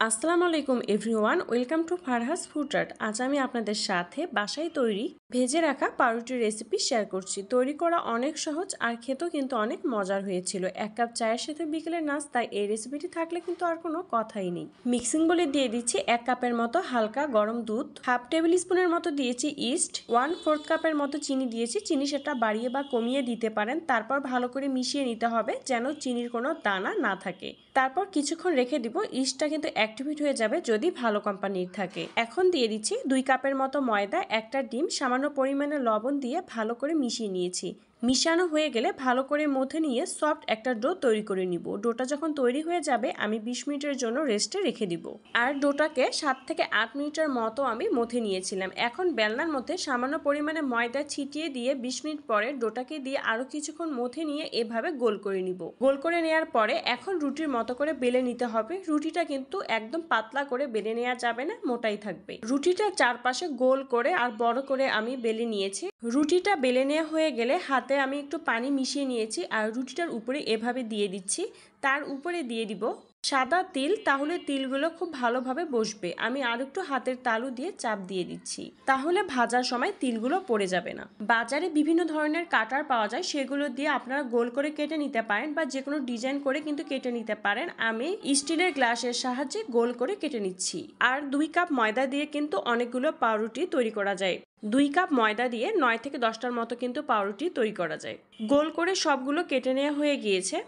আসসালামু আলাইকুম everyone, welcome to ফারহাস food art. আজ আমি আপনাদের সাথে বাসায় তৈরি ভেজে রাখা পাউরুটির রেসিপি শেয়ার করছি। তৈরি করা অনেক সহজ আর খেতেও কিন্তু অনেক মজার হয়েছিল। এক কাপ চায়ের সাথে বিকেলের নাস্তায় এই রেসিপিটি থাকলে কিন্তু আর কোনো কথাই নেই। মিক্সিং বলে দিয়ে দিচ্ছি 1 কাপের মতো হালকা গরম দুধ, হাফ টেবিল স্পুনের মতো দিয়েছি ইস্ট, 1/4 কাপের মতো চিনি দিয়েছি। চিনি সেটা বাড়িয়ে বা কমিয়ে দিতে পারেন। তারপর ভালো করে মিশিয়ে নিতে হবে যেন চিনির কোনো দানা না থাকে। তারপর কিছুক্ষণ রেখে দিব। ইস্টটা কিন্তু অ্যাক্টিভেট হয়ে যাবে যদি ভালো কোম্পানির থাকে। এখন দিয়ে দিচ্ছি 2 কাপের মতো ময়দা, একটা ডিম, সামান্য পরিমাণে লবণ দিয়ে ভালো করে মিশিয়ে নিয়েছি। মিশানো হয়ে গেলে ভালো করে মথে নিয়ে সফট একটা ডো তৈরি করে নিব। ডোটা যখন তৈরি হয়ে যাবে আমি 20 মিনিটের জন্য রেস্টে রেখে দিব। আর ডোটাকে 7 থেকে 8 মিনিটের মতো আমি মথে নিয়েছিলাম। এখন বেলনার মধ্যে সামান্য পরিমাণে ময়দা ছিটিয়ে দিয়ে 20 মিনিট পরে ডোটাকে দিয়ে আরো কিছুক্ষণ মথে নিয়ে এভাবে গোল করে নিব। গোল করে নেওয়ার পরে এখন রুটির মতো করে বেলে নিতে হবে। রুটিটা কিন্তু একদম পাতলা করে বেলে নেওয়া যাবে না, মোটাই থাকবে। রুটিটা চারপাশে গোল করে আর বড় করে আমি বেলে নিয়েছি। রুটিটা বেলে নেওয়া হয়ে গেলে হাতে আমি একটু পানি মিশিয়ে নিয়েছি আর রুটিটার উপরে এভাবে দিয়ে দিচ্ছি। তার উপরে দিয়ে দিব সাদা তিল, তাহলে তিলগুলো খুব ভালোভাবে বসবে। আমি আর একটু হাতের তালু দিয়ে চাপ দিয়ে দিচ্ছি, তাহলে ভাজার সময় তিলগুলো পড়ে যাবে না। বাজারে বিভিন্ন ধরনের কাটার পাওয়া যায়, সেগুলো দিয়ে আপনারা গোল করে কেটে নিতে পারেন বা যে কোনো ডিজাইন করে কিন্তু কেটে নিতে পারেন। আমি স্টিলের গ্লাসের সাহায্যে গোল করে কেটে নিচ্ছি। আর 2 কাপ ময়দা দিয়ে কিন্তু অনেকগুলো পাউরুটি তৈরি করা যায়। 2 কাপ ময়দা দিয়ে 9 থেকে 10টার মতো কিন্তু পাউরুটি তৈরি করা যায়। গোল করে সবগুলো কেটে নেওয়া হয়ে গিয়েছে।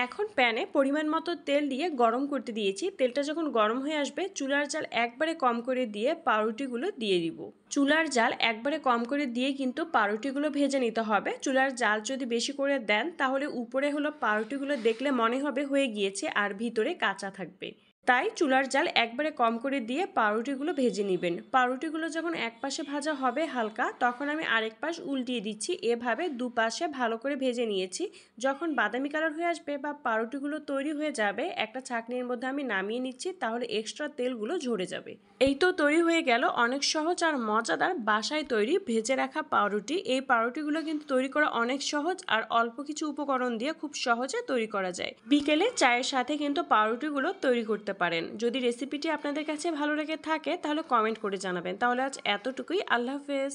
এখন প্যানে পরিমাণ মতো তেল দিয়ে গরম করতে দিয়েছি। তেলটা যখন গরম হয়ে আসবে চুলার জাল একবারে কম করে দিয়ে পাউরুটিগুলো দিয়ে দিব। চুলার জাল একবারে কম করে দিয়ে কিন্তু পাউরুটিগুলো ভেজে নিতে হবে। চুলার জাল যদি বেশি করে দেন তাহলে উপরে হলো পাউরুটিগুলো দেখলে মনে হবে হয়ে গিয়েছে আর ভিতরে কাঁচা থাকবে। তাই চুলার জাল একবারে কম করে দিয়ে পাউরুটিগুলো ভেজে নেবেন। পাউরুটিগুলো যখন এক পাশে ভাজা হবে হালকা, তখন আমি আরেক পাশ উল্টিয়ে দিচ্ছি। এভাবে দুপাশে ভালো করে ভেজে নিয়েছি। যখন বাদামি কালার হয়ে আসবে বা পাউরুটিগুলো তৈরি হয়ে যাবে, একটা ছাঁকনির মধ্যে আমি নামিয়ে নিচ্ছি, তাহলে এক্সট্রা তেলগুলো ঝরে যাবে। এই তো তৈরি হয়ে গেল অনেক সহজ আর মজাদার বাসায় তৈরি ভেজে রাখা পাউরুটি। এই পাউরুটিগুলো কিন্তু তৈরি করা অনেক সহজ আর অল্প কিছু উপকরণ দিয়ে খুব সহজে তৈরি করা যায়। বিকেলে চায়ের সাথে কিন্তু পাউরুটিগুলো তৈরি করতে পারেন। যদি রেসিপিটি আপনাদের কাছে ভালো লেগে থাকে তাহলে কমেন্ট করে জানাবেন। তাহলে আজ এতটুকুই। আল্লাহ হাফেজ।